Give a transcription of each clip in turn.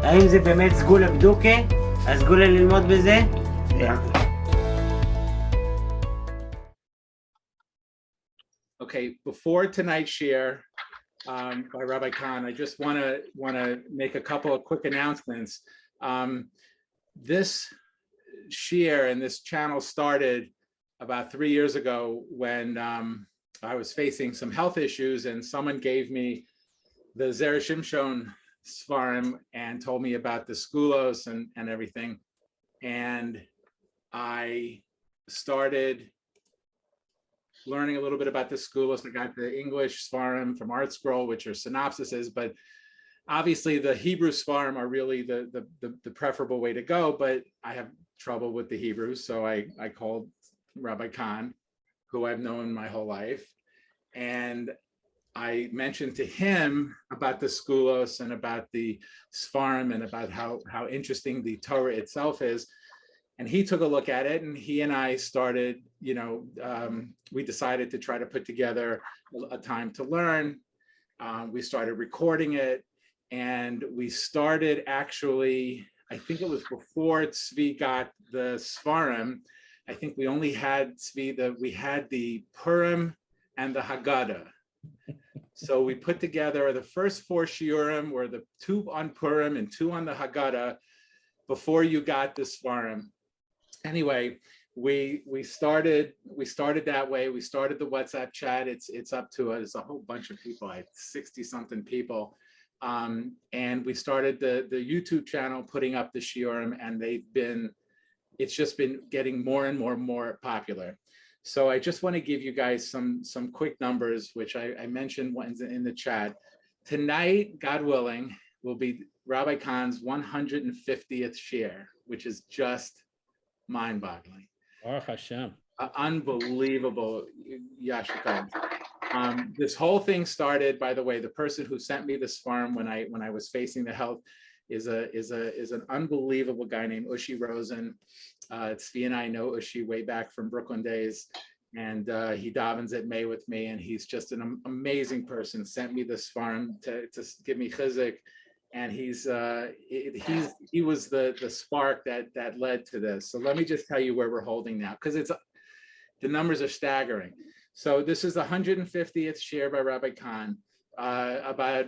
האם זה באמת סגולה בדוקה? הסגולה ללמוד בזה? Okay, before tonight's share by Rabbi Kahn, I just want to make a couple of quick announcements. This share and this channel started about 3 years ago when I was facing some health issues, and someone gave me the Zera Shimshon Svarim and told me about the skulos and everything. And I started learning a little bit about the skulos. I got the English Svarim from Art Scroll, which are synopsises, but obviously the Hebrew Svarim are really the preferable way to go, but I have trouble with the Hebrew. So I called Rabbi Kahn, who I've known my whole life. And I mentioned to him about the skulos and about the Svarim and about how interesting the Torah itself is. And he took a look at it, and he and I started, we decided to try to put together a time to learn. We started recording it, and we started actually, I think it was before Zvi got the Svarim. I think we only had Zvi, we had the Purim and the Haggadah. So we put together the first 4 shiurim were the 2 on Purim and 2 on the Haggadah before you got the Svarim. Anyway, we started that way. We started the WhatsApp chat. It's up to it's a whole bunch of people, like 60 something people. And we started the YouTube channel, putting up the shiurim, and it's just been getting more and more popular. So I just want to give you guys some quick numbers, which I mentioned in the chat. Tonight, God willing, will be Rabbi Kahn's 150th Shiur, which is just mind-boggling. Baruch Hashem. Unbelievable, Yashikon. This whole thing started, by the way, the person who sent me this farm when I was facing the health is an unbelievable guy named Ushi Rosen. Tzvi and I know Ushi way back from Brooklyn days, and he davens at May with me, and he's just an amazing person. Sent me this farm to give me chizuk, and he was the spark that led to this. So let me just tell you where we're holding now, because the numbers are staggering. So this is the 150th Shiur by Rabbi Kahn. About,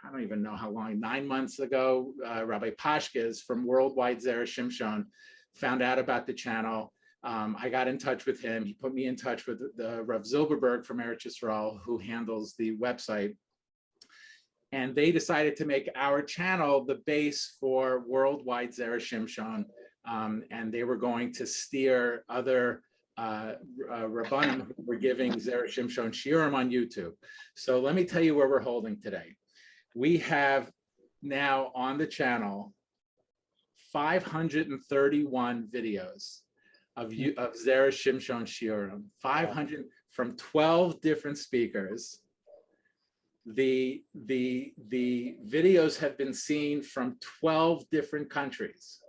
I don't even know how long, 9 months ago, Rabbi Pashkes from Worldwide Zera Shimshon found out about the channel. I got in touch with him. He put me in touch with the Rav Zilberberg from Eretz Yisrael, who handles the website. And they decided to make our channel the base for Worldwide Zera Shimshon. And they were going to steer other Rabbanim who were giving Zera Shimshon shiurim on YouTube. So let me tell you where we're holding today. We have now on the channel 531 videos of Zera Shimshon shiurim, 500 from 12 different speakers. The videos have been seen from 12 different countries: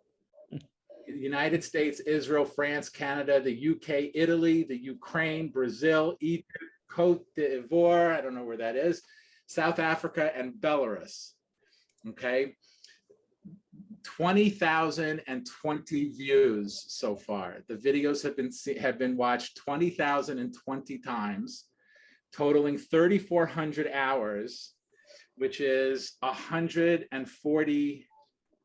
the United States, Israel, France, Canada, the UK, Italy, the Ukraine, Brazil, Egypt, Cote d'Ivoire, I don't know where that is, South Africa, and Belarus. Okay, 20,020 views so far. The videos have been watched 20,020 times, totaling 3,400 hours, which is 140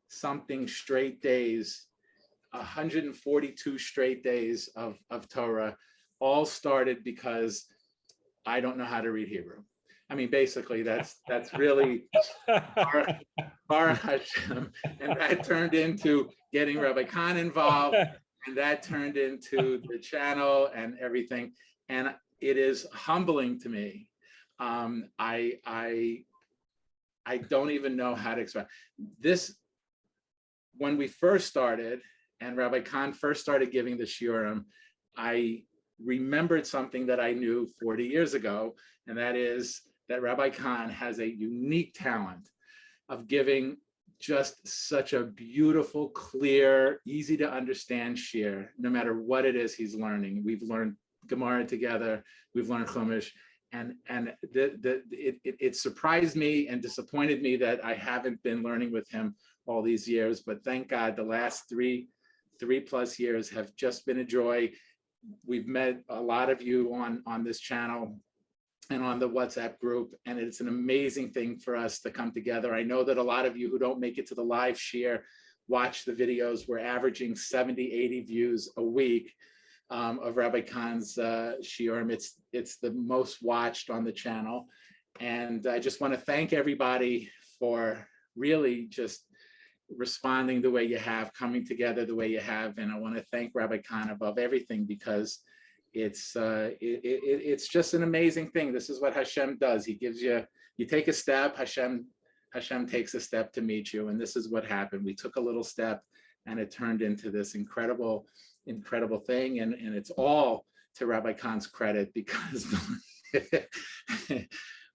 something straight days, 142 straight days of Torah, all started because I don't know how to read Hebrew. I mean, basically, that's really Baruch Hashem, and that turned into getting Rabbi Kahn involved, and that turned into the channel and everything. And it is humbling to me. I don't even know how to explain this. When we first started, and Rabbi Kahn first started giving the shiurim, I remembered something that I knew 40 years ago, and that is that Rabbi Kahn has a unique talent of giving just such a beautiful, clear, easy to understand shiur, no matter what it is he's learning. We've learned Gemara together, we've learned Chumash, and it surprised me and disappointed me that I haven't been learning with him all these years, but thank God the last three plus years have just been a joy. We've met a lot of you on this channel and on the WhatsApp group, and it's an amazing thing for us to come together. I know that a lot of you who don't make it to the live shiur watch the videos. We're averaging 70, 80 views a week of Rabbi Kahn's shiurim. It's the most watched on the channel. And I just want to thank everybody for really just responding the way you have, coming together the way you have. And I want to thank Rabbi Kahn above everything, because it's just an amazing thing. This is what Hashem does. He gives you take a step, Hashem takes a step to meet you. And this is what happened. We took a little step and it turned into this incredible thing. And it's all to Rabbi Kahn's credit, because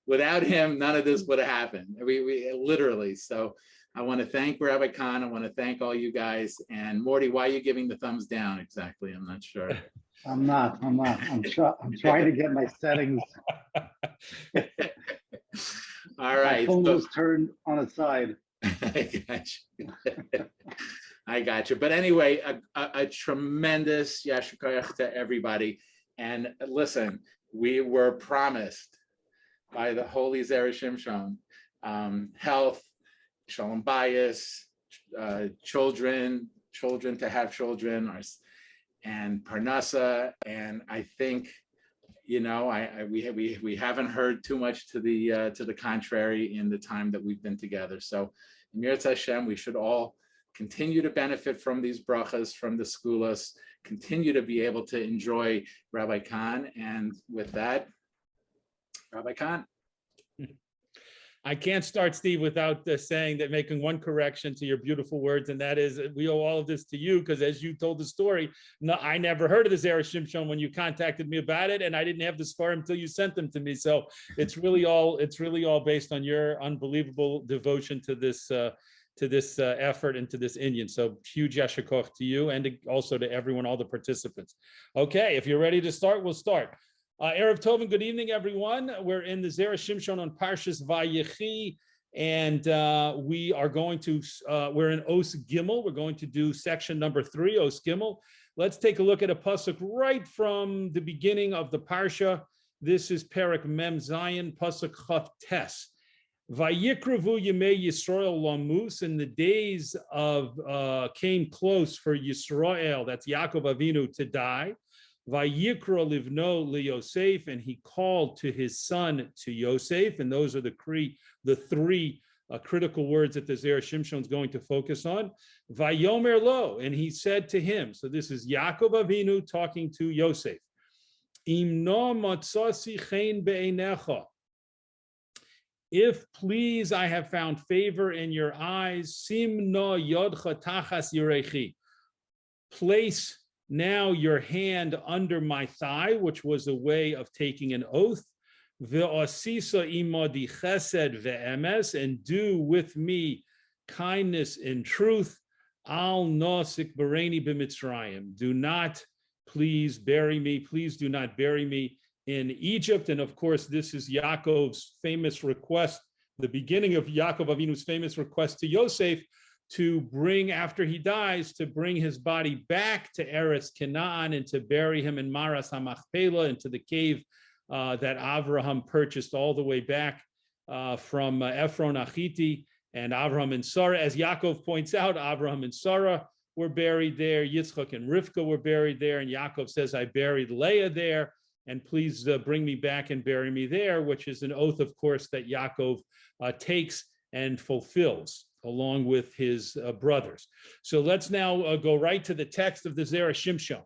without him, none of this would have happened. We literally. So I want to thank Rabbi Kahn. I want to thank all you guys. And Morty, why are you giving the thumbs down exactly? I'm not sure. I'm not. I'm trying to get my settings. All right. My phone was turned on its side. I got you. I got you. But anyway, a tremendous yashar koach to everybody. And listen, we were promised by the holy Zera Shimshon health, shalom bayis, children to have children, and parnasa. And I think, we haven't heard too much to the contrary in the time that we've been together. So, Mir Hashem, we should all continue to benefit from these brachas, from the skulas, continue to be able to enjoy Rabbi Kahn. And with that, Rabbi Kahn. I can't start, Steve, without making one correction to your beautiful words, and that is we owe all of this to you, because as you told the story, I never heard of the Zera Shimshon when you contacted me about it, and I didn't have the sefer until you sent them to me. So it's really all based on your unbelievable devotion to this effort and to this inyan. So huge yashar koach to you, and also to everyone, all the participants. Okay, if you're ready to start, we'll start. Erev Tov and good evening, everyone. We're in the Zera Shimshon on Parshas Vayechi, and we are going to, we're in Os Gimel. We're going to do section number 3, Os Gimel. Let's take a look at a pasuk right from the beginning of the Parsha. This is Perek Mem Zayin, pasuk Chaf Tes. Vayikravu Yemei Yisrael Lamus, and the days of came close for Yisrael, that's Yaakov Avinu, to die. Vayikra livno liYosef, and he called to his son to Yosef, and those are the three critical words that the Zera Shimshon is going to focus on. Vayomer lo, and he said to him. So this is Yaakov Avinu talking to Yosef. Imno matzasi chen be'einecha. If please I have found favor in your eyes, simno yodcha tachas yirechi. Place now your hand under my thigh, which was a way of taking an oath. Ve'asisa imadi chesed ve'emes, and do with me kindness and truth. Al nosik bereni b'mitzrayim. Do not please bury me. Please do not bury me in Egypt. And of course, this is Yaakov's famous request, the beginning of Yaakov Avinu's famous request to Yosef, to bring, after he dies, to bring his body back to Eretz Canaan and to bury him in Maras HaMachpelah, into the cave that Avraham purchased all the way back from Ephron Achiti, and Avraham and Sarah. As Yaakov points out, Avraham and Sarah were buried there, Yitzchak and Rivka were buried there, and Yaakov says, I buried Leah there, and please bring me back and bury me there, which is an oath, of course, that Yaakov takes and fulfills, along with his brothers. So let's now go right to the text of the Zera Shimshon.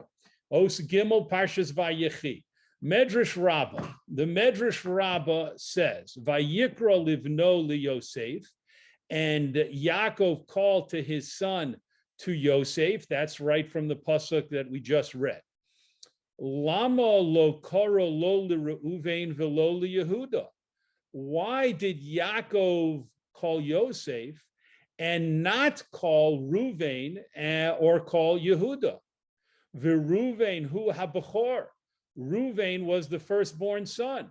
Os Gimel Parshas Vayechi. Medrash Rabbah. The Medrash Rabbah says, Vayikra livno liYosef, and Yaakov called to his son to Yosef. That's right from the pasuk that we just read. Lama lo koro lo liReuven velo liYehuda. Why did Yaakov call Yosef and not call Reuven or call Yehuda? V'Reuven hu habachor. Reuven was the firstborn son.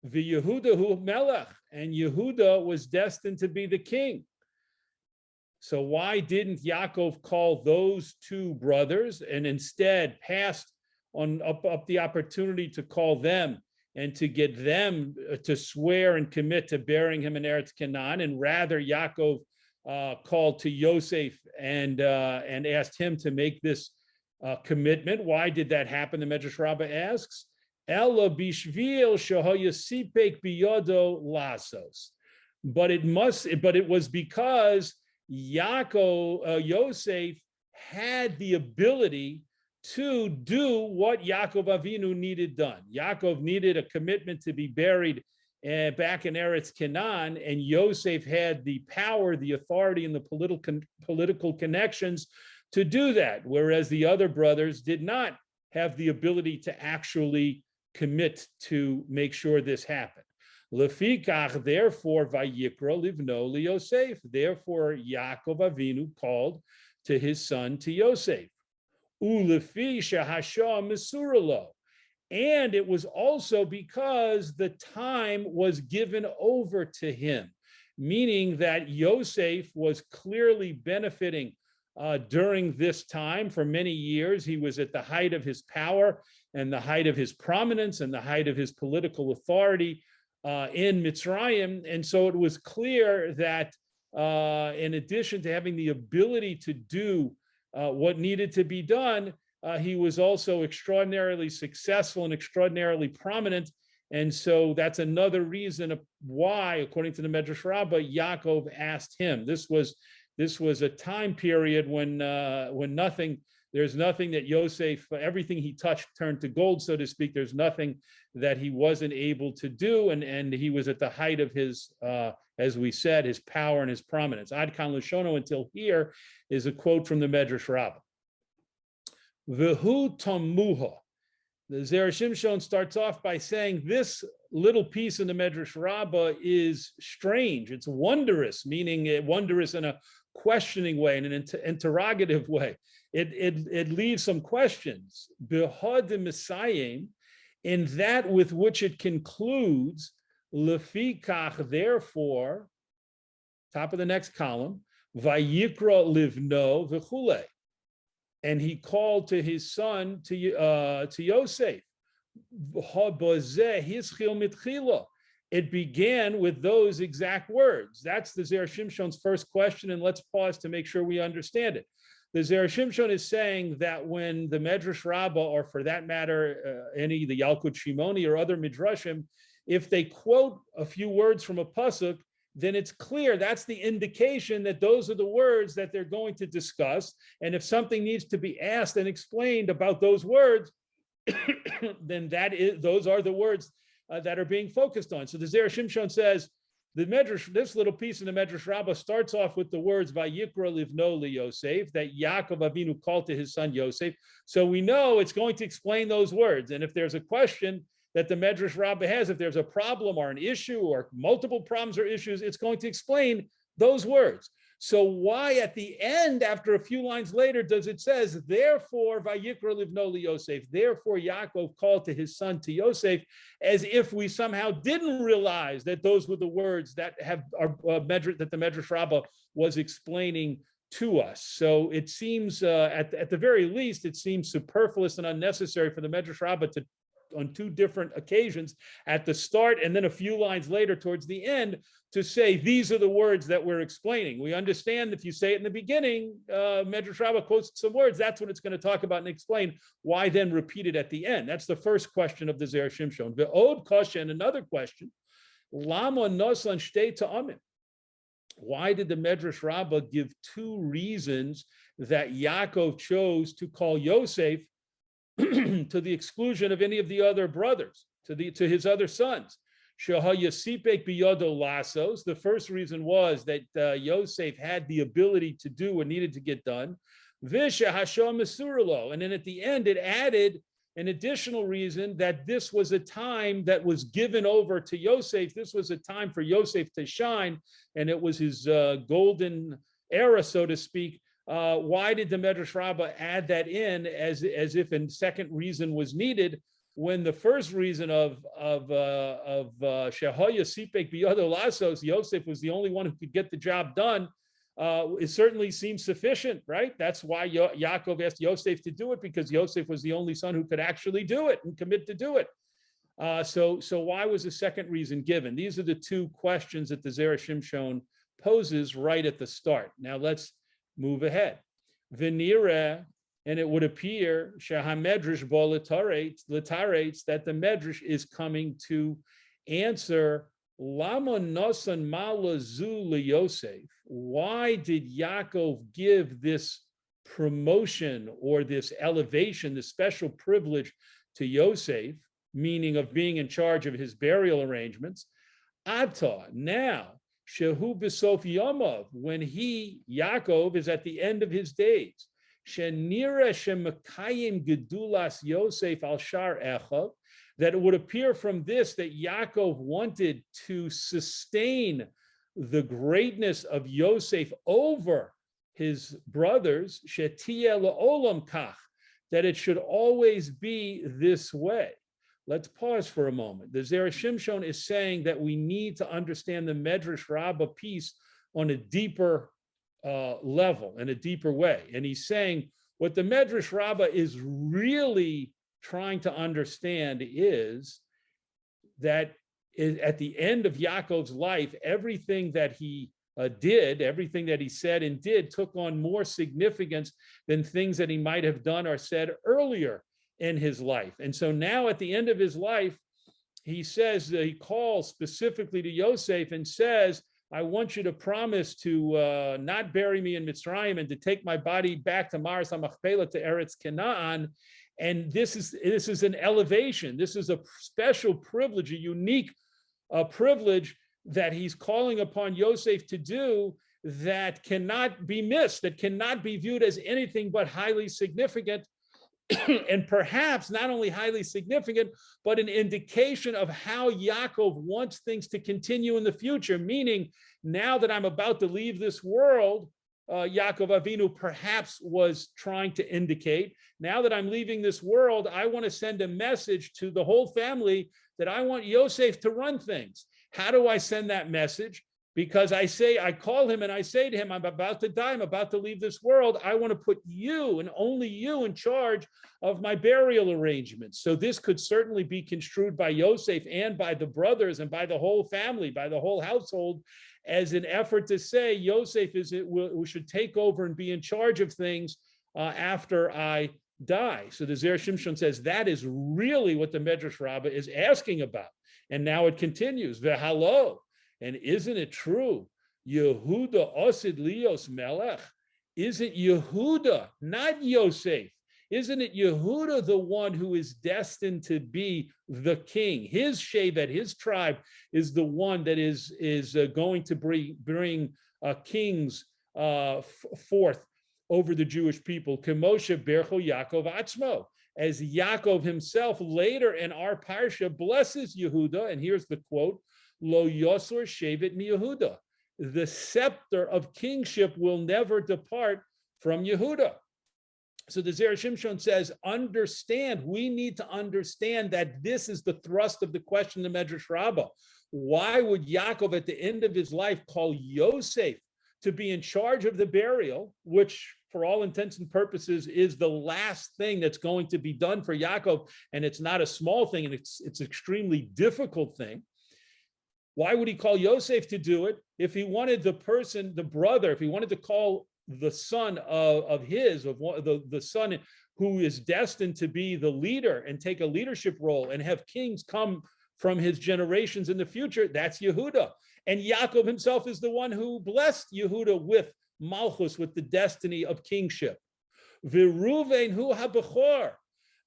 V'Yehuda hu melech, and Yehuda was destined to be the king. So why didn't Yaakov call those two brothers and instead passed on up the opportunity to call them and to get them to swear and commit to bearing him in Eretz Canaan, and rather Yaakov called to Yosef and asked him to make this commitment? Why did that happen? The Medrash Rabbah asks, Ella bishvil shehayasipek biyodo lasos. But it was because Yosef had the ability to do what Yaakov Avinu needed done. Yaakov needed a commitment to be buried back in Eretz Canaan, and Yosef had the power, the authority, and the political connections to do that, whereas the other brothers did not have the ability to actually commit to make sure this happened. Lefikach, therefore, Vayikra livno liYosef. Therefore, Yaakov Avinu called to his son, to Yosef. Ulefi shehasha mesuralo. And it was also because the time was given over to him, meaning that Yosef was clearly benefiting during this time. For many years, he was at the height of his power and the height of his prominence and the height of his political authority in Mitzrayim. And so it was clear that in addition to having the ability to do what needed to be done, he was also extraordinarily successful and extraordinarily prominent. And so that's another reason why, according to the Medrash Rabbah, Yaakov asked him. This was a time period when there's nothing that Yosef, everything he touched turned to gold, so to speak. There's nothing that he wasn't able to do, and he was at the height of his, as we said, his power and his prominence. Ad kan Lashono, until here, is a quote from the Medrash Rabbah. V'hu tamuha. The Zera Shimshon starts off by saying this little piece in the Medrash Rabbah is strange. It's wondrous, meaning wondrous in a questioning way, in an interrogative way. It leaves some questions. B'had Messiah, in that with which it concludes, lefikach, therefore, top of the next column, vayikra livno v'chule. And he called to his son, to Yosef. It began with those exact words. That's the Zera Shimshon's first question, and let's pause to make sure we understand it. The Zera Shimshon is saying that when the Medrash Rabbah, or for that matter, the Yalkut Shimoni or other Midrashim, if they quote a few words from a pasuk, then it's clear that's the indication that those are the words that they're going to discuss. And if something needs to be asked and explained about those words, then those are the words that are being focused on. So the Zera Shimshon says, this little piece in the Medrash Rabbah starts off with the words Vayikra livno liYosef, that Yaakov Avinu called to his son Yosef. So we know it's going to explain those words. And if there's a question that the Medrash Rabbah has, if there's a problem or an issue or multiple problems or issues, it's going to explain those words. So why at the end, after a few lines later, does it says, therefore, Vayikra livno liYosef, therefore Yaakov called to his son, to Yosef, as if we somehow didn't realize that those were the words that that the Medrash Rabbah was explaining to us. So it seems, at the very least, it seems superfluous and unnecessary for the Medrash Rabbah to, on two different occasions, at the start and then a few lines later towards the end, to say these are the words that we're explaining. We understand if you say it in the beginning, Medrash Rabbah quotes some words, that's what it's going to talk about and explain. Why then repeat it at the end? That's the first question of the Zera Shimshon. The Od Kasha, and another question, Lama Nosan Shtei Ta'amim. Why did the Medrash Rabbah give two reasons that Yaakov chose to call Yosef to the exclusion of any of the other brothers, to his other sons? Shehayasipek biyodo lasos. The first reason was that Yosef had the ability to do what needed to get done. V'shehasha mesuralo. And then at the end, it added an additional reason that this was a time that was given over to Yosef. This was a time for Yosef to shine, and it was his golden era, so to speak. Why did the Medrash Rabbah add that in as if a second reason was needed, when the first reason of Shehoya Sipek Biyodo Lasos, Yosef was the only one who could get the job done, it certainly seems sufficient, right? That's why Yaakov asked Yosef to do it, because Yosef was the only son who could actually do it and commit to do it. So why was a second reason given? These are the two questions that the Zera Shimshon poses right at the start. Now let's move ahead. Venira, and it would appear Shahamedrash bo litaretz, that the Medrash is coming to answer Lama nosan mala zu Yosef. Why did Yaakov give this promotion or this elevation, this special privilege to Yosef, meaning of being in charge of his burial arrangements? Ata, now, shehu b'sof yamav, when he, Yaakov, is at the end of his days, shenira shemakayim gedulas Yosef al shar echav, that it would appear from this that Yaakov wanted to sustain the greatness of Yosef over his brothers, shetiyeh la'olam kach, that it should always be this way. Let's pause for a moment. The Zera Shimshon is saying that we need to understand the Medrash Rabbah piece on a deeper level, in a deeper way. And he's saying what the Medrash Rabbah is really trying to understand is that at the end of Yaakov's life, everything that he did, everything that he said and did, took on more significance than things that he might have done or said earlier in his life. And so now at the end of his life, he says that he calls specifically to Yosef and says, I want you to promise to not bury me in Mitzrayim and to take my body back to Maras HaMachpelah, to Eretz Canaan. And this is an elevation. This is a special privilege, a unique privilege that he's calling upon Yosef to do, that cannot be missed, that cannot be viewed as anything but highly significant. And perhaps not only highly significant, but an indication of how Yaakov wants things to continue in the future. Meaning, now that I'm about to leave this world, Yaakov Avinu perhaps was trying to indicate, now that I'm leaving this world, I want to send a message to the whole family that I want Yosef to run things. How do I send that message? Because I call him and I say to him, I'm about to die, I'm about to leave this world. I want to put you and only you in charge of my burial arrangements. So this could certainly be construed by Yosef and by the brothers and by the whole family, by the whole household, as an effort to say Yosef who should take over and be in charge of things after I die. So the Zera Shimshon says that is really what the Medrash Rabbah is asking about. And now it continues, V'halo. And isn't it true? Yehuda osid lios melech. Isn't Yehuda, not Yosef? Isn't it Yehuda the one who is destined to be the king? His shevet, his tribe, is the one that is going to bring kings forth over the Jewish people. Kemoshe bercho Yaakov atzmo. As Yaakov himself later in our Parsha blesses Yehuda, and here's the quote, Lo Yosor Shevet mi Yehuda. The scepter of kingship will never depart from Yehuda. So the Zera Shimshon says, we need to understand that this is the thrust of the question in the Medrash Rabbah. Why would Yaakov at the end of his life call Yosef to be in charge of the burial, which for all intents and purposes is the last thing that's going to be done for Yaakov, and it's not a small thing, and it's an extremely difficult thing. Why would he call Yosef to do it? If he wanted the brother, if he wanted to call the son the son who is destined to be the leader and take a leadership role and have kings come from his generations in the future, that's Yehuda. And Yaakov himself is the one who blessed Yehuda with Malchus, with the destiny of kingship. V'Ruvain hu ha-bechor.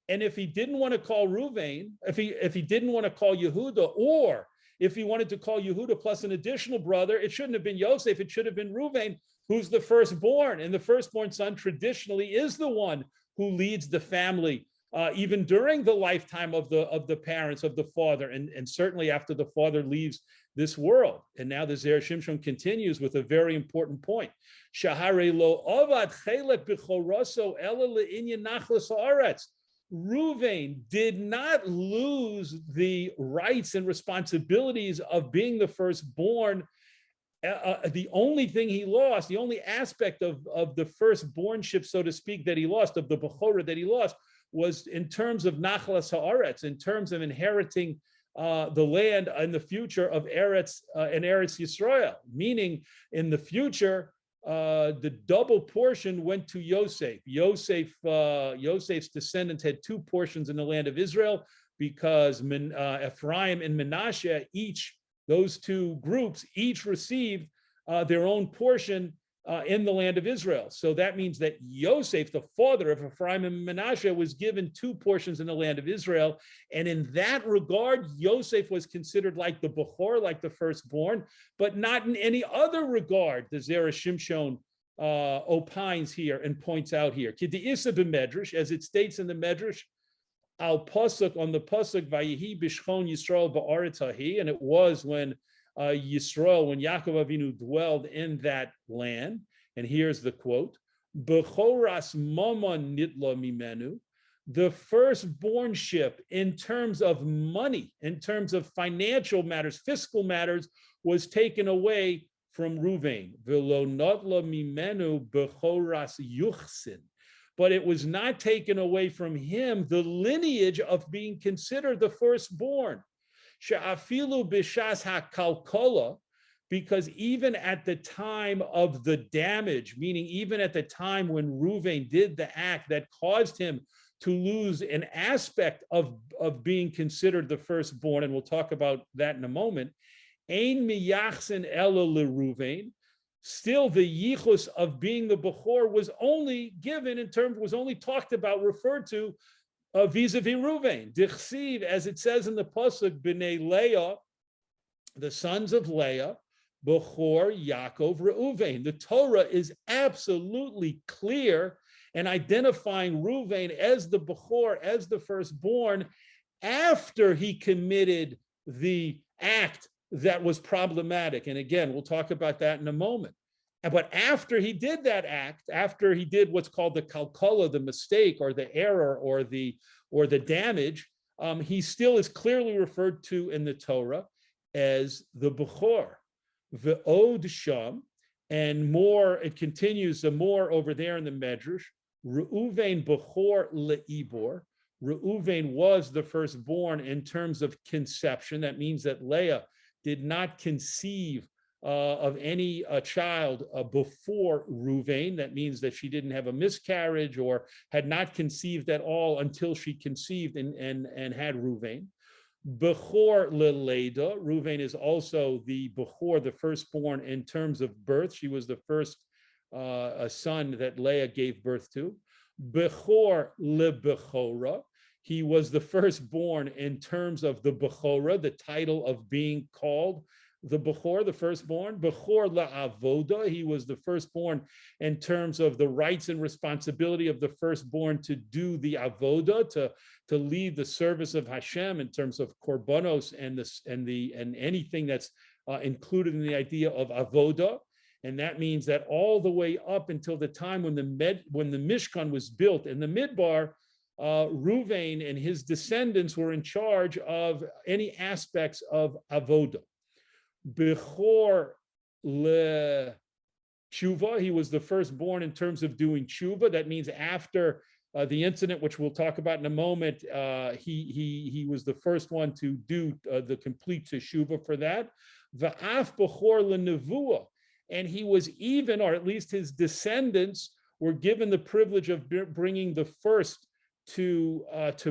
And if he didn't want to call Ruvain, if he didn't want to call Yehuda, or if he wanted to call Yehuda plus an additional brother, it shouldn't have been Yosef, it should have been Ruvain, who's the firstborn. And the firstborn son traditionally is the one who leads the family, even during the lifetime of the parents, of the father, and certainly after the father leaves this world. And now the Zera Shimshon continues with a very important point. Shahare lo avad chelet b'choroso ela le'inyan nachlas haaretz. Ruvain did not lose the rights and responsibilities of being the firstborn the only thing he lost, the only aspect of the firstbornship, so to speak, that he lost, of the Bechorah that he lost, was in terms of Nachlas Haaretz, in terms of inheriting the land in the future of Eretz and Eretz Yisrael, meaning in the future, the double portion went to Yosef. Yosef's descendants had two portions in the land of Israel because Ephraim and Manasseh, those two groups each received their own portion in the land of Israel. So that means that Yosef, the father of Ephraim and Manasseh, was given two portions in the land of Israel. And in that regard, Yosef was considered like the Bechor, like the firstborn, but not in any other regard. The Zera Shimshon opines here and points out here. K'di'isa b'medrash, as it states in the Medrash, al pasuk, on the pasuk, Vayechi b'shchon Yisrael ba'aretz hahi, and it was when Yisrael, when Yaakov Avinu dwelled in that land. And here's the quote: Bechoras mamon nitla mimenu, the firstbornship in terms of money, in terms of financial matters, fiscal matters, was taken away from Ruvain. Velo notla mimenu bechoras yuchsin. But it was not taken away from him the lineage of being considered the firstborn. She'afilu b'shas hakalkola, because even at the time of the damage, meaning even at the time when Ruvain did the act that caused him to lose an aspect of being considered the firstborn, and we'll talk about that in a moment, ein miyachsin ela leRuvain, still the yichus of being the Bechor was only given in terms, was only talked about, referred to vis-a-vis Ruvain. Dichsiv, as it says in the pasuk, b'nei Leah, the sons of Leah, Bechor Yaakov Reuven. The Torah is absolutely clear in identifying Ruvain as the Bechor, as the firstborn, after he committed the act that was problematic. And again, we'll talk about that in a moment. But after he did that act, after he did what's called the kalkala, the mistake or the error or the damage, he still is clearly referred to in the Torah as the Bechor. Ve'od sham, and more, it continues the more over there in the Medrash. Reuven Bechor le'ibor. Reuven was the firstborn in terms of conception. That means that Leah did not conceive of any child before Ruvain. That means that she didn't have a miscarriage or had not conceived at all until she conceived and had Ruvain. Bechor leleda. Ruvain is also the Bechor, the firstborn in terms of birth. She was the first son that Leah gave birth to. Bechor lebechora. He was the firstborn in terms of the Bechorah, the title of being called the Bechor, the firstborn. Bechor la'avoda. He was the firstborn in terms of the rights and responsibility of the firstborn to do the avoda, to lead the service of Hashem in terms of korbanos and anything that's included in the idea of avoda. And that means that all the way up until the time when the Mishkan was built in the Midbar, Ruvain and his descendants were in charge of any aspects of avoda. Bechor le tshuva, he was the firstborn in terms of doing tshuva. That means after the incident, which we'll talk about in a moment, he was the first one to do the complete teshuva for that. Va'af bechor le nevuah, and he was even, or at least his descendants were given the privilege of bringing the first to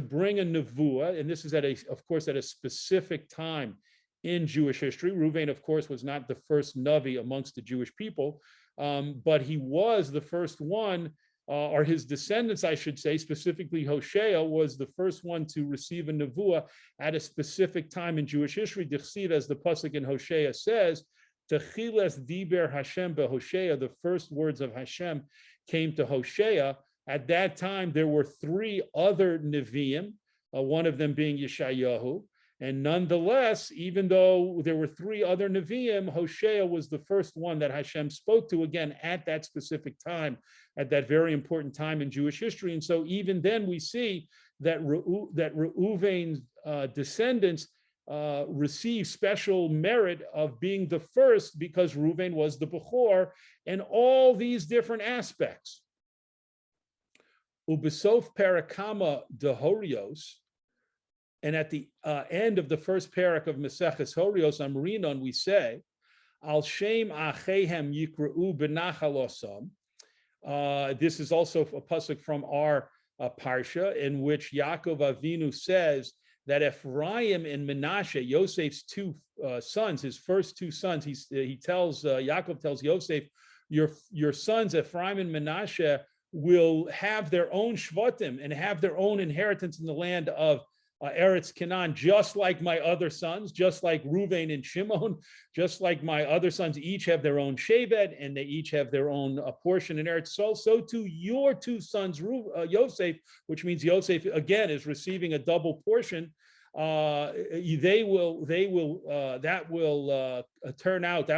bring a nevuah, and this is of course at a specific time in Jewish history. Ruvain, of course, was not the first Navi amongst the Jewish people, but he was the first one, or his descendants, I should say, specifically Hosea, was the first one to receive a nevuah at a specific time in Jewish history. Dichsiv, as the pasuk in Hosea says, Techiles diber Hashem beHosea, the first words of Hashem came to Hosea. At that time, there were three other Nevi'im, one of them being Yeshayahu. And nonetheless, even though there were three other Nevi'im, Hosea was the first one that Hashem spoke to, again, at that specific time, at that very important time in Jewish history. And so even then we see that Reuven's descendants receive special merit of being the first because Reuven was the Bechor, and all these different aspects. Ubesof parakama dehorios, and at the end of the first parak of Maseches Horios Amrinon, we say, Al Shem Achehem Yikra'u B'Nachalosam. This is also a pasuk from our Parsha, in which Yaakov Avinu says that Ephraim and Menashe, Yosef's two sons, his first two sons, Yaakov tells Yosef, your sons Ephraim and Menashe will have their own shvatim and have their own inheritance in the land of Eretz Canaan, just like my other sons, just like Reuven and Shimon, just like my other sons each have their own shevet and they each have their own portion in Eretz. So too your two sons, Yosef, which means Yosef again is receiving a double portion. That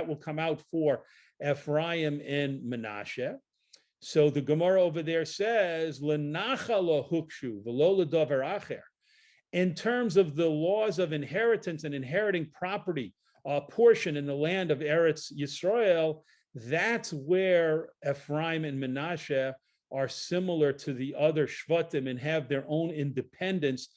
will come out for Ephraim and Menashe. So the Gemara over there says, "L'nachalo hukshu v'lo l'davar acher." In terms of the laws of inheritance and inheriting property, portion in the land of Eretz Yisrael, that's where Ephraim and Menashe are similar to the other Shvatim and have their own independence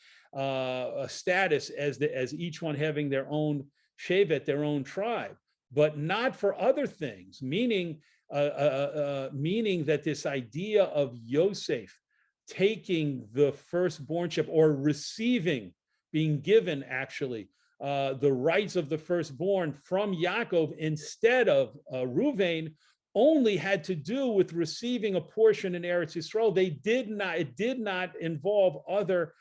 status as each one having their own shevet, their own tribe, but not for other things, meaning that this idea of Yosef taking the firstbornship or receiving, being given actually, the rights of the firstborn from Yaakov instead of Reuven only had to do with receiving a portion in Eretz Yisrael. It did not involve other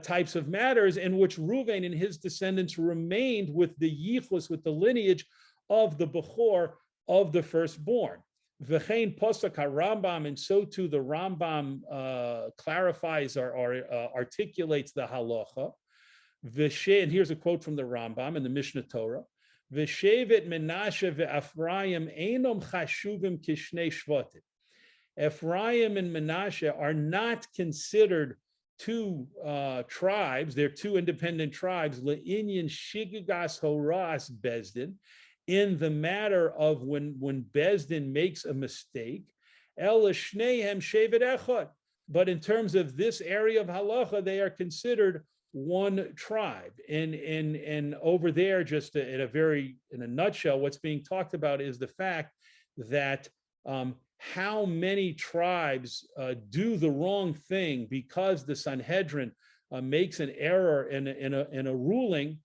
types of matters in which Reuven and his descendants remained with the yichus, with the lineage of the Bechor, of the firstborn. V'chein posek Rambam, and so too the Rambam clarifies or articulates the halacha. And here's a quote from the Rambam in the Mishnah Torah: V'shevet Menashe ve'Ephraim einom chashuvim kishnei shvatim. Ephraim and Menashe are not considered two tribes; they're two independent tribes. Le'inyan shigagas horas bezdin. In the matter of when Bezdin makes a mistake, El Shnehem Shevet Echad. But in terms of this area of halacha, they are considered one tribe. And over there, just in a nutshell, what's being talked about is the fact that how many tribes do the wrong thing because the Sanhedrin makes an error in a ruling.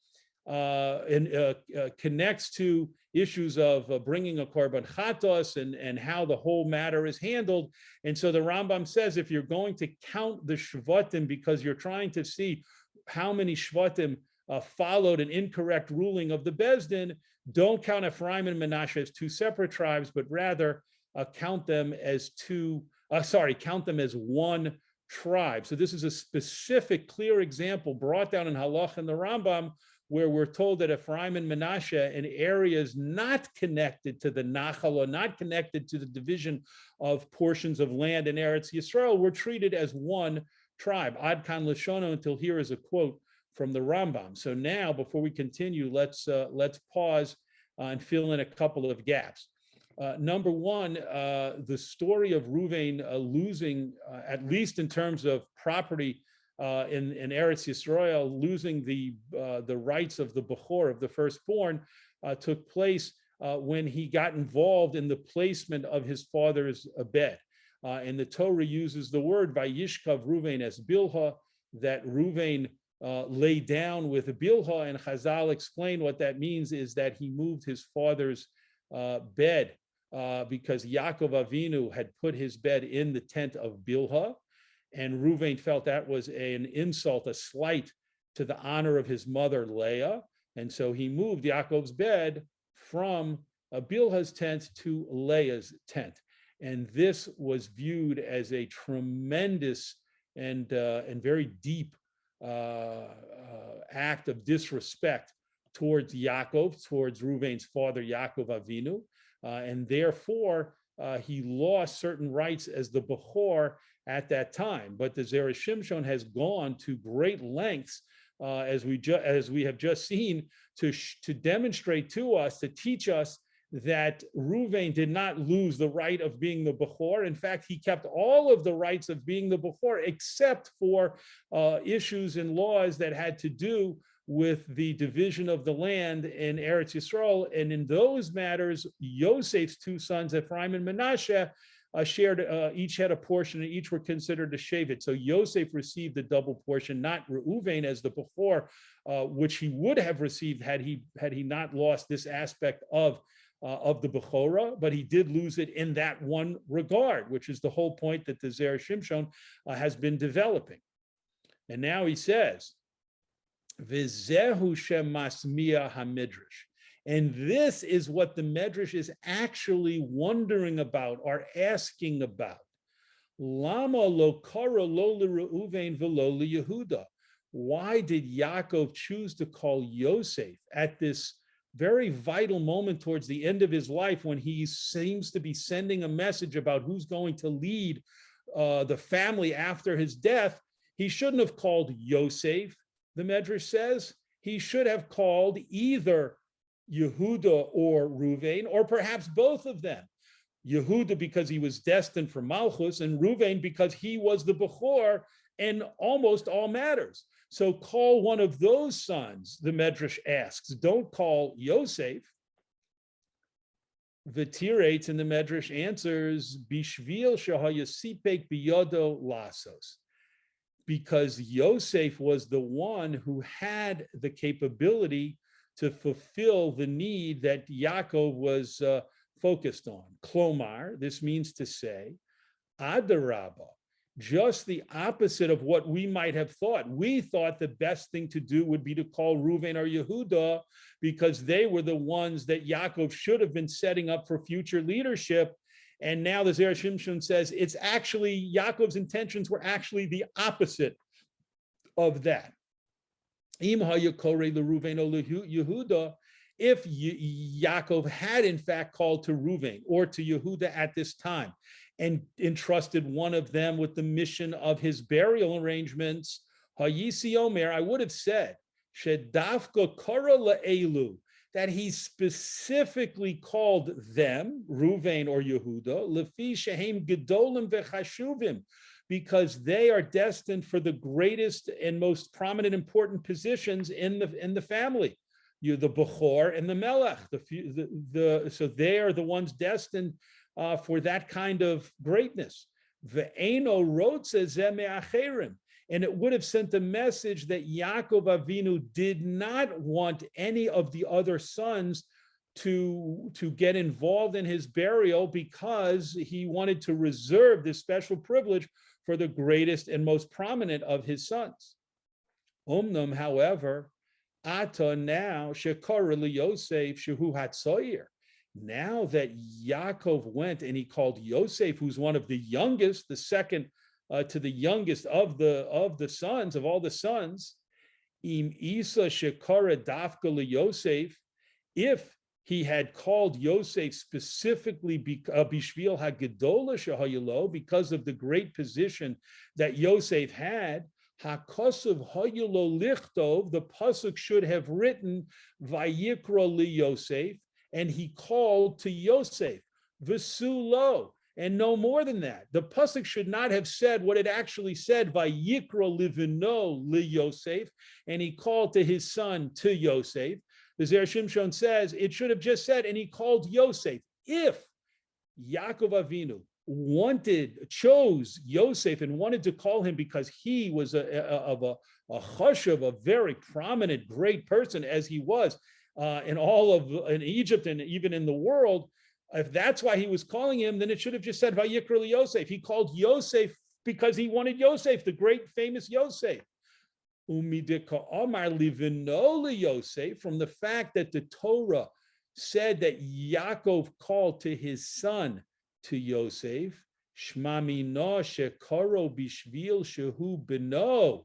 Connects to issues of bringing a korban chatos and how the whole matter is handled. And so the Rambam says, if you're going to count the shvatim because you're trying to see how many shvatim followed an incorrect ruling of the Bezdin, don't count Ephraim and Menashe as two separate tribes, but rather count them as one tribe. So this is a specific, clear example brought down in Halach and the Rambam, where we're told that Ephraim and Menashe in areas not connected to the Nachal or not connected to the division of portions of land in Eretz Yisrael were treated as one tribe. Ad kan Lashono, until here is a quote from the Rambam. So now, before we continue, let's pause and fill in a couple of gaps. Number one, the story of Reuven losing, at least in terms of property, in Eretz Yisrael, losing the rights of the Bechor, of the firstborn, took place when he got involved in the placement of his father's bed. And the Torah uses the word Vayishkav Reuven as Bilha, that Reuven lay down with Bilha, and Chazal explain what that means is that he moved his father's bed because Yaakov Avinu had put his bed in the tent of Bilha. And Reuven felt that was an insult, a slight to the honor of his mother, Leah. And so he moved Yaakov's bed from Bilha's tent to Leah's tent. And this was viewed as a tremendous and very deep act of disrespect towards Yaakov, towards Reuven's father, Yaakov Avinu. And therefore, he lost certain rights as the Bechor at that time. But the Zera Shimshon has gone to great lengths as we have just seen, to demonstrate to us, to teach us that Reuven did not lose the right of being the Bechor. In fact, he kept all of the rights of being the Bechor, except for issues and laws that had to do with the division of the land in Eretz Yisrael. And in those matters, Yosef's two sons, Ephraim and Menashe, each had a portion, and each were considered a shevet. So Yosef received the double portion, not Reuven as the Bechor, which he would have received had he not lost this aspect of the Bechorah, but he did lose it in that one regard, which is the whole point that the Zera Shimshon has been developing. And now he says, V'zehu shemasmiya hamidrash. And this is what the Medrash is actually wondering about or asking about. Lama lo kara lo Reuven v'lo Yehuda. Why did Yaakov choose to call Yosef at this very vital moment towards the end of his life, when he seems to be sending a message about who's going to lead the family after his death? He shouldn't have called Yosef, the Medrash says. He should have called either Yehuda or Reuven, or perhaps both of them. Yehuda because he was destined for Malchus, and Reuven because he was the Bechor in almost all matters. So call one of those sons, the Medrash asks. Don't call Yosef. V'tirates, and the Medrash answers, Bishvil shahayasipek biyodo lasos. Because Yosef was the one who had the capability to fulfill the need that Yaakov was focused on. Klomar, this means to say, Adarabba, just the opposite of what we might have thought. We thought the best thing to do would be to call Reuven or Yehuda, because they were the ones that Yaakov should have been setting up for future leadership. And now the Zera Shimshon says it's actually, Yaakov's intentions were actually the opposite of that. If Yaakov had in fact called to Reuven or to Yehuda at this time and entrusted one of them with the mission of his burial arrangements, Hayisi Omer, I would have said, Shedafka Kara La'elu, that he specifically called them, Reuven or Yehuda, Lefi Shehem Gedolim Vechashuvim, because they are destined for the greatest and most prominent, important positions in the family. You're the Bechor and the Melech. So they are the ones destined for that kind of greatness. Ve'eno rotze ze me'acherim. And it would have sent a message that Yaakov Avinu did not want any of the other sons to get involved in his burial, because he wanted to reserve this special privilege for the greatest and most prominent of his sons. Omnam, however, Ata now shekara liYosef shehu hatzoyer. Now that Yaakov went and he called Yosef, who's one of the youngest, the second to the youngest of the sons, of all the sons, im isa shekara dafka liYosef, if he had called Yosef specifically bishvil hagedola shehayilo, because of the great position that Yosef had, hakosav hayilo lichtov, the pasuk should have written vayikra li Yosef, and he called to Yosef, v'sulo, and no more than that. The pasuk should not have said what it actually said, vayikra livino li Yosef, and he called to his son, to Yosef. The Zera Shimshon says it should have just said, and he called Yosef. If Yaakov Avinu chose Yosef and wanted to call him because he was a chashuv, a very prominent, great person, as he was in Egypt and even in the world, if that's why he was calling him, then it should have just said Vayikra li Yosef. He called Yosef because he wanted Yosef, the great famous Yosef. Umidika Amar Livino Yosef, from the fact that the Torah said that Yaakov called to his son, to Yosef, Shmamino Shekaro Bishvil Shehu Beno.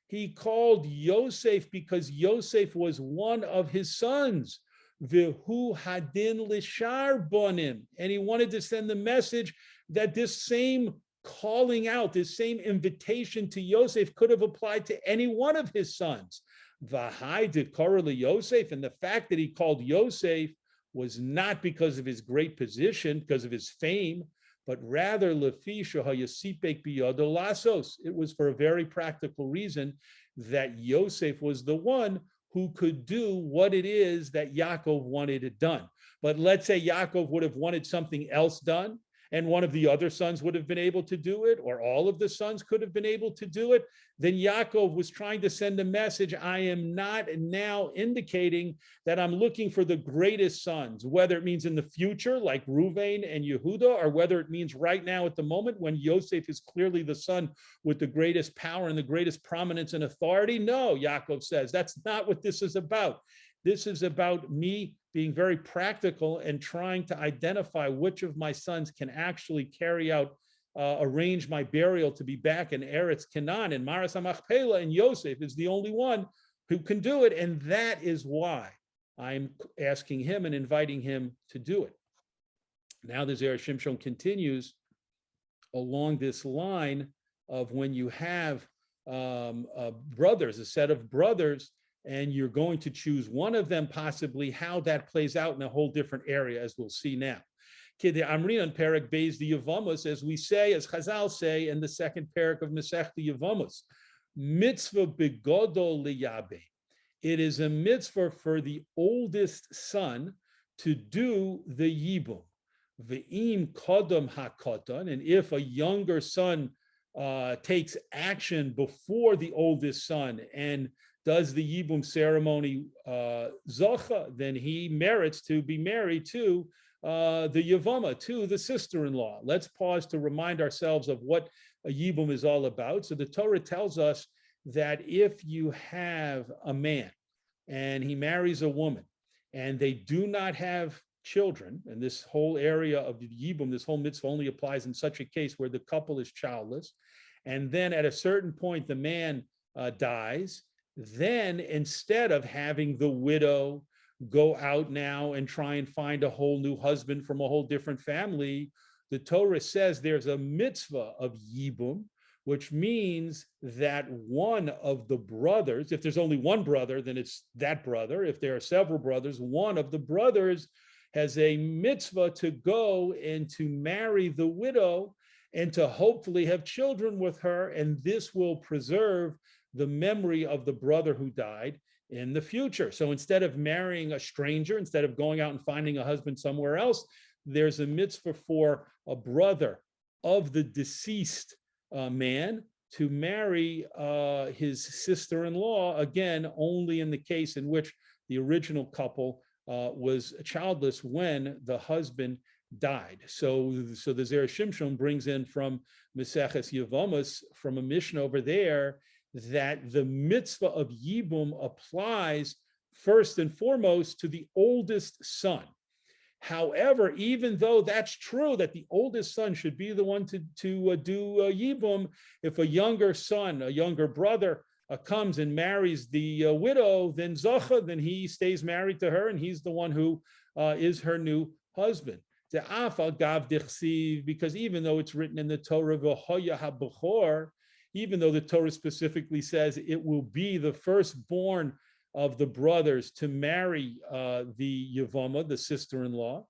He called Yosef because Yosef was one of his sons. Vihu Hadin Lishar Bonim. And he wanted to send the message that this same calling out, this same invitation to Yosef could have applied to any one of his sons. Vahai Dekorah Yosef, and the fact that he called Yosef was not because of his great position, because of his fame, but rather Lefisha Hayasipek Biyado Lasos. It was for a very practical reason that Yosef was the one who could do what it is that Yaakov wanted it done. But let's say Yaakov would have wanted something else done, and one of the other sons would have been able to do it, or all of the sons could have been able to do it, then Yaakov was trying to send a message. I am not now indicating that I'm looking for the greatest sons, whether it means in the future, like Ruvain and Yehuda, or whether it means right now at the moment when Yosef is clearly the son with the greatest power and the greatest prominence and authority. No, Yaakov says, that's not what this is about. This is about me being very practical and trying to identify which of my sons can actually carry out, arrange my burial to be back in Eretz Canaan. And Maras HaMachpelah, and Yosef is the only one who can do it. And that is why I'm asking him and inviting him to do it. Now the Zera Shimshon continues along this line of when you have brothers, a set of brothers, and you're going to choose one of them, possibly, how that plays out in a whole different area, as we'll see now. Kide Amrin on Perek Beis the Yevamos, as we say, as Chazal say in the second Perek of Masechta Yevamos, mitzvah begodol liyabe. It is a mitzvah for the oldest son to do the yibum. Ve'im kodam hakotan, and if a younger son takes action before the oldest son and does the Yibum ceremony Zocha, then he merits to be married to the Yavama, to the sister-in-law. Let's pause to remind ourselves of what a Yibum is all about. So the Torah tells us that if you have a man and he marries a woman and they do not have children, and this whole area of the Yibum, this whole mitzvah only applies in such a case where the couple is childless, and then at a certain point the man dies, then instead of having the widow go out now and try and find a whole new husband from a whole different family, the Torah says there's a mitzvah of Yibum, which means that one of the brothers, if there's only one brother, then it's that brother. If there are several brothers, one of the brothers has a mitzvah to go and to marry the widow and to hopefully have children with her, and this will preserve the memory of the brother who died in the future. So instead of marrying a stranger, instead of going out and finding a husband somewhere else, there's a mitzvah for a brother of the deceased man to marry his sister-in-law, again, only in the case in which the original couple was childless when the husband died. So the Zera Shimshon brings in from Maseches Yevamos, from a Mishnah over there, that the mitzvah of Yibum applies first and foremost to the oldest son. However, even though that's true that the oldest son should be the one to do Yibum, if a younger son, a younger brother comes and marries the widow, then Zocha, then he stays married to her and he's the one who is her new husband. Because even though it's written in the Torah, V'hoya ha-bechor, even though the Torah specifically says it will be the firstborn of the brothers to marry the Yavama, the sister-in-law,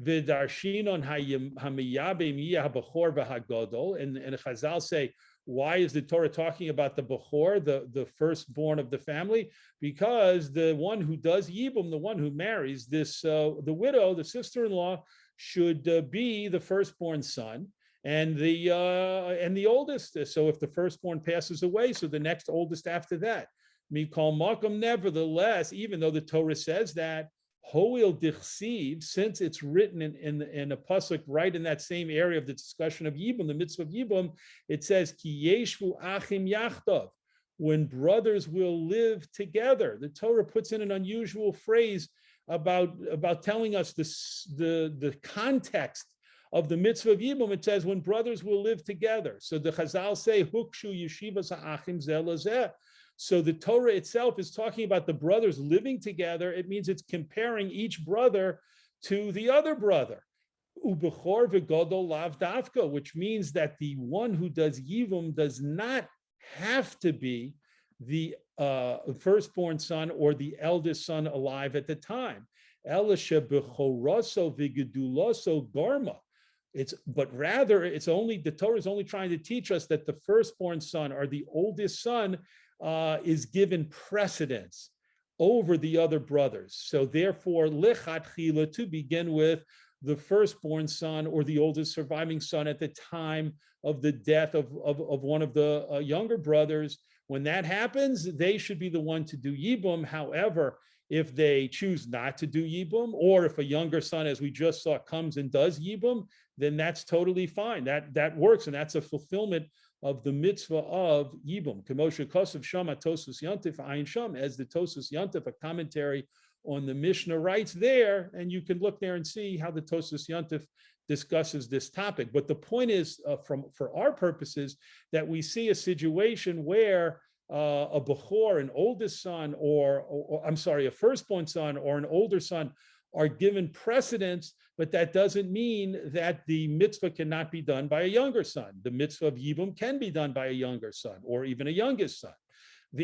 V'darshinon hamiyabe miyah bechor v'hagodol, and Chazal say, why is the Torah talking about the bechor, the firstborn of the family? Because the one who does Yibum, the one who marries this, the widow, the sister-in-law, should be the firstborn son and the oldest. So if the firstborn passes away, so the next oldest after that. Mikol Makom, nevertheless, even though the Torah says that, Hoil Dichsiv, since it's written in a pasuk right in that same area of the discussion of Yibum, the mitzvah of Yibum, it says, Ki yeshvu achim yachdav, when brothers will live together. The Torah puts in an unusual phrase about telling us the context of the mitzvah of Yibum. It says, when brothers will live together. So the Chazal say, Hukshu yeshivas ha'achim zeh lazeh. So the Torah itself is talking about the brothers living together. It means it's comparing each brother to the other brother. Ubechor v'godol lav davka, which means that the one who does Yivum does not have to be the firstborn son or the eldest son alive at the time. But rather it's only, the Torah is only trying to teach us that the firstborn son or the oldest son is given precedence over the other brothers. So therefore, lechatchila, to begin with, the firstborn son or the oldest surviving son at the time of the death of one of the younger brothers, when that happens, they should be the one to do yibum. However, if they choose not to do yibum, or if a younger son, as we just saw, comes and does yibum, then that's totally fine. That works, and that's a fulfillment of the mitzvah of yibum. Kemoshe kosav shama tosus yantif ayin sham, as the Tosus Yantif, a commentary on the Mishnah, writes there, and you can look there and see how the Tosus Yantif discusses this topic. But the point is, for our purposes, that we see a situation where a bechor, an oldest son, or I'm sorry, a firstborn son or an older son are given precedence, but that doesn't mean that the mitzvah cannot be done by a younger son. The mitzvah of yibum can be done by a younger son or even a youngest son. And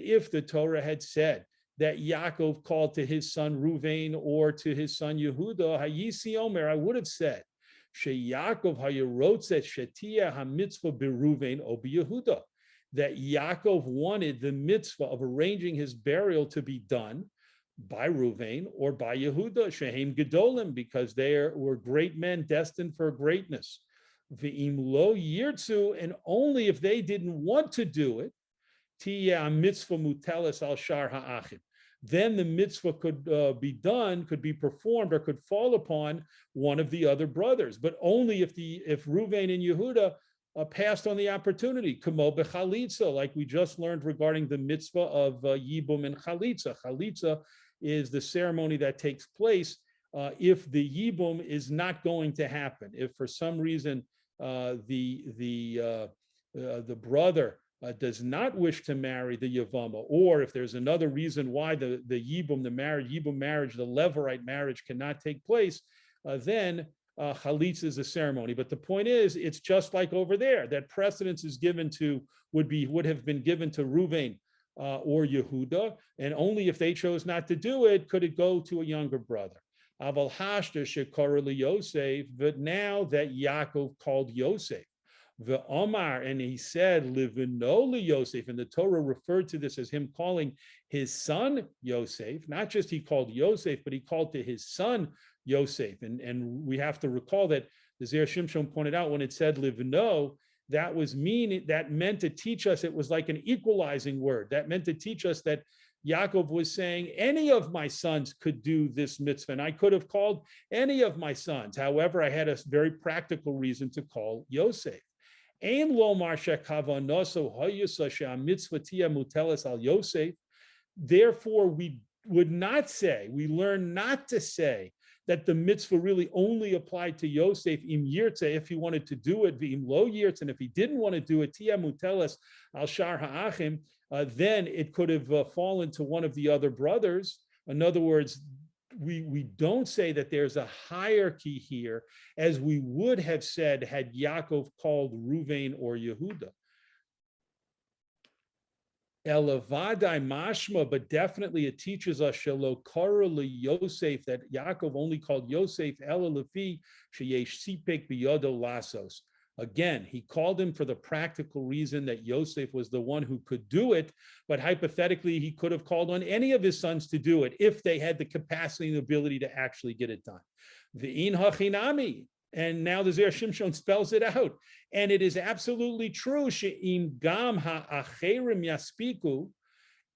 if the Torah had said that Yaakov called to his son Ruvain or to his son Yehuda, Hayisi Omer, I would have said, Sheyakov hayarotze shetia hamitzvah beruvain o beYehuda, that Yaakov wanted the mitzvah of arranging his burial to be done by Ruvain or by Yehuda, shehem gedolim, because they were great men destined for greatness. V'im lo yirtzu, and only if they didn't want to do it, tiyeh mitzvah mutelis al shar ha'achim, then the mitzvah could be done, could be performed, or could fall upon one of the other brothers, but only if Ruvain and Yehuda passed on the opportunity. Kamo b'chalitza, like we just learned regarding the mitzvah of yibum and chalitza. Chalitza is the ceremony that takes place if the yibum is not going to happen. If for some reason the brother does not wish to marry the Yavama, or if there's another reason why the Yibum, the Yibum marriage, the Levirate marriage cannot take place, then Chalitza is a ceremony. But the point is, it's just like over there, that precedence is given to, would have been given to Ruvain or Yehuda, and only if they chose not to do it, could it go to a younger brother. Aval hashter shekara li Yosef, but now that Yaakov called Yosef, the Omar, and he said, Livino li Yosef, and the Torah referred to this as him calling his son Yosef. Not just he called Yosef, but he called to his son Yosef. And we have to recall that the Zera Shimshon pointed out when it said Livino, that meant to teach us, it was like an equalizing word. That meant to teach us that Yaakov was saying, any of my sons could do this mitzvah, and I could have called any of my sons. However, I had a very practical reason to call Yosef. Therefore, we would not say, we learn not to say that the mitzvah really only applied to Yosef im yirtze, if he wanted to do it, v'im lo yirtze, and if he didn't want to do it, tia muteles al shar ha'achim, then it could have fallen to one of the other brothers. In other words, we don't say that there's a hierarchy here, as we would have said had Yaakov called Ruvain or Yehuda. Elavadai mashma, but definitely it teaches us shelo kara li Yosef, that Yaakov only called Yosef ela lefi sheyesh sipek biyodo lasos. Again, he called him for the practical reason that Yosef was the one who could do it, but hypothetically, he could have called on any of his sons to do it if they had the capacity and ability to actually get it done. V'in hachinami, and now the Zera Shimshon spells it out. And it is absolutely true, she'im gam ha'acherim yaspiku,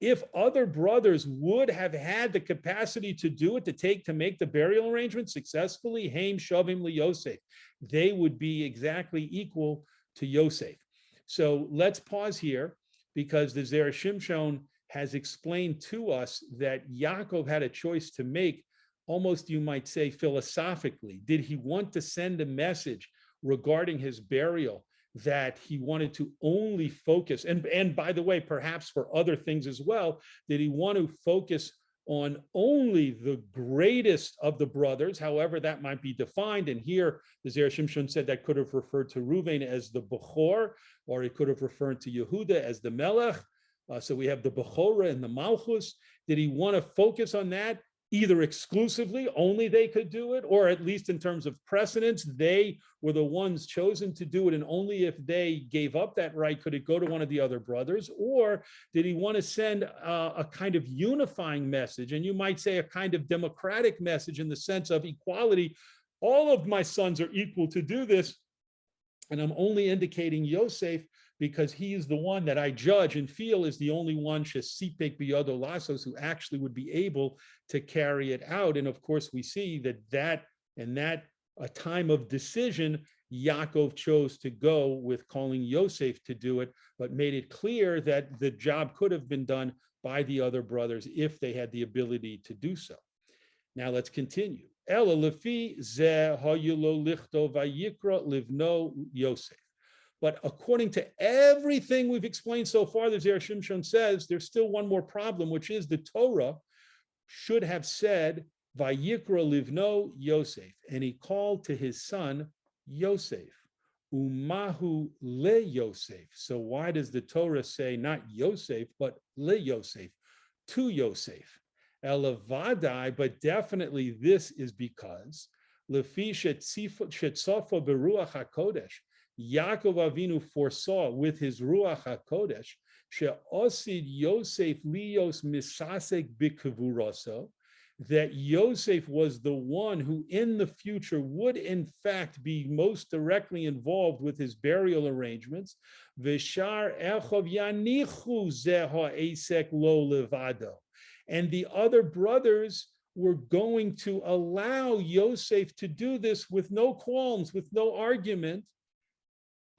if other brothers would have had the capacity to do it, to make the burial arrangement successfully, heim shavim li Yosef, they would be exactly equal to Yosef. So let's pause here, because the Zera Shimshon has explained to us that Yaakov had a choice to make, almost you might say philosophically. Did he want to send a message regarding his burial that he wanted to only focus, and by the way, perhaps for other things as well, did he want to focus on only the greatest of the brothers, however that might be defined. And here, the Zera Shimshon said that could have referred to Reuven as the Bechor, or it could have referred to Yehuda as the Melech. So we have the Bechorah and the Malchus. Did he want to focus on that? Either exclusively, only they could do it, or at least in terms of precedence, they were the ones chosen to do it, and only if they gave up that right could it go to one of the other brothers? Or did he want to send a kind of unifying message, and you might say a kind of democratic message in the sense of equality? All of my sons are equal to do this, and I'm only indicating Yosef because he is the one that I judge and feel is the only one shesipek biyado lasos, who actually would be able to carry it out. And of course, we see that a time of decision, Yaakov chose to go with calling Yosef to do it, but made it clear that the job could have been done by the other brothers if they had the ability to do so. Now let's continue. Ela lefi zeh hayulo lichto vayikra livno Yosef. But according to everything we've explained so far, the Zera Shimshon says there's still one more problem, which is the Torah should have said, Vayikra livno Yosef, and he called to his son Yosef, Umahu le Yosef. So why does the Torah say not Yosef, but le Yosef, to Yosef? Elavadai, but definitely this is because Lefi shetzofo beruach hakodesh, Yaakov Avinu foresaw with his Ruach HaKodesh, she'osid Yosef lios misasek b'kevuroso, that Yosef was the one who in the future would in fact be most directly involved with his burial arrangements. V'shar echov yanichu zeha esek lo levado. And the other brothers were going to allow Yosef to do this with no qualms, with no argument,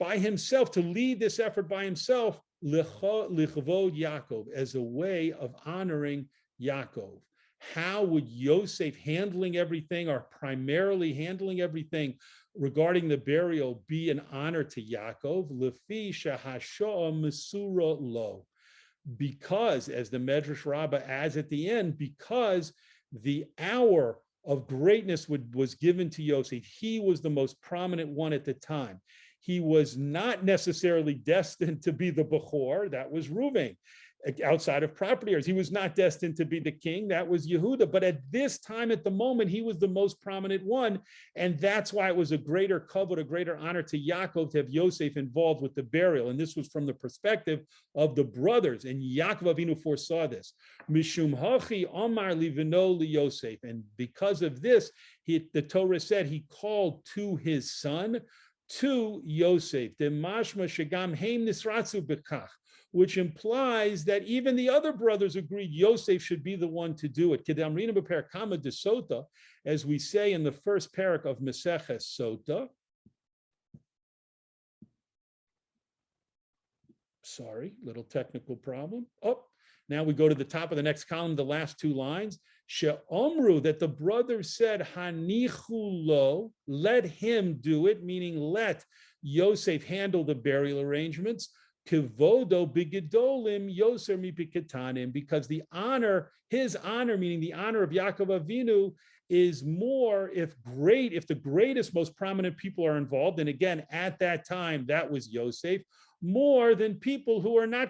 by himself, to lead this effort by himself, lichvod Yaakov, as a way of honoring Yaakov. How would Yosef handling everything, or primarily handling everything regarding the burial, be an honor to Yaakov? Lefi shahashoa mesura lo. Because, as the Medrash Rabbah adds at the end, because the hour of greatness was given to Yosef, he was the most prominent one at the time. He was not necessarily destined to be the Bechor, that was Reuven, outside of property heirs. He was not destined to be the king, that was Yehuda. But at this time, at the moment, he was the most prominent one. And that's why it was a greater kavod, a greater honor to Yaakov to have Yosef involved with the burial. And this was from the perspective of the brothers. And Yaakov Avinu foresaw this. Mishum hachi amar livino li Yosef. And because of this, the Torah said he called to his son, to Yosef, which implies that even the other brothers agreed Yosef should be the one to do it. As we say in the first parak of Maseches Sota. Sorry, little technical problem. Oh, now we go to the top of the next column, the last two lines. She'omru, that the brothers said, Hanichu lo, let him do it, meaning let Yosef handle the burial arrangements. Kivodo bigedolim yoser mipiketanim, because the honor, his honor, meaning the honor of Yaakov Avinu, is more if the greatest, most prominent people are involved. And again, at that time, that was Yosef, more than people who are not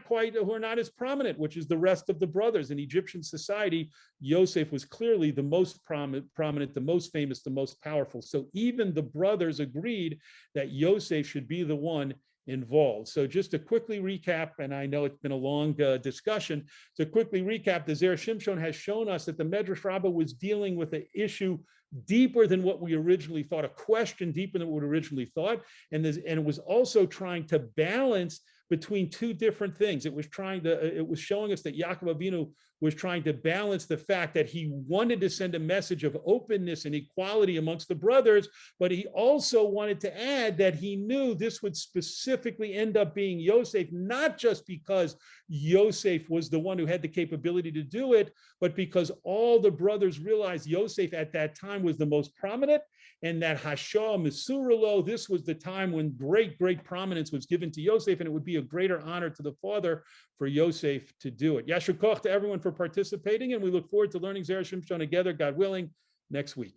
as prominent, which is the rest of the brothers. In Egyptian society, Yosef was clearly the most prominent, the most famous, the most powerful. So even the brothers agreed that Yosef should be the one involved. So just to quickly recap, and I know it's been a long discussion, to quickly recap, the Zera Shimshon has shown us that the Medrash Rabbah was dealing with an issue deeper than what we originally thought, a question deeper than what we originally thought, and it was also trying to balance between two different things. It was showing us that Yaakov Avinu was trying to balance the fact that he wanted to send a message of openness and equality amongst the brothers, but he also wanted to add that he knew this would specifically end up being Yosef, not just because Yosef was the one who had the capability to do it, but because all the brothers realized Yosef at that time was the most prominent, and that Hashah Mesuralo, this was the time when great prominence was given to Yosef, and it would be a greater honor to the father for Yosef to do it. Yasher koach to everyone for participating, and we look forward to learning Zera Shimshon together, God willing, next week.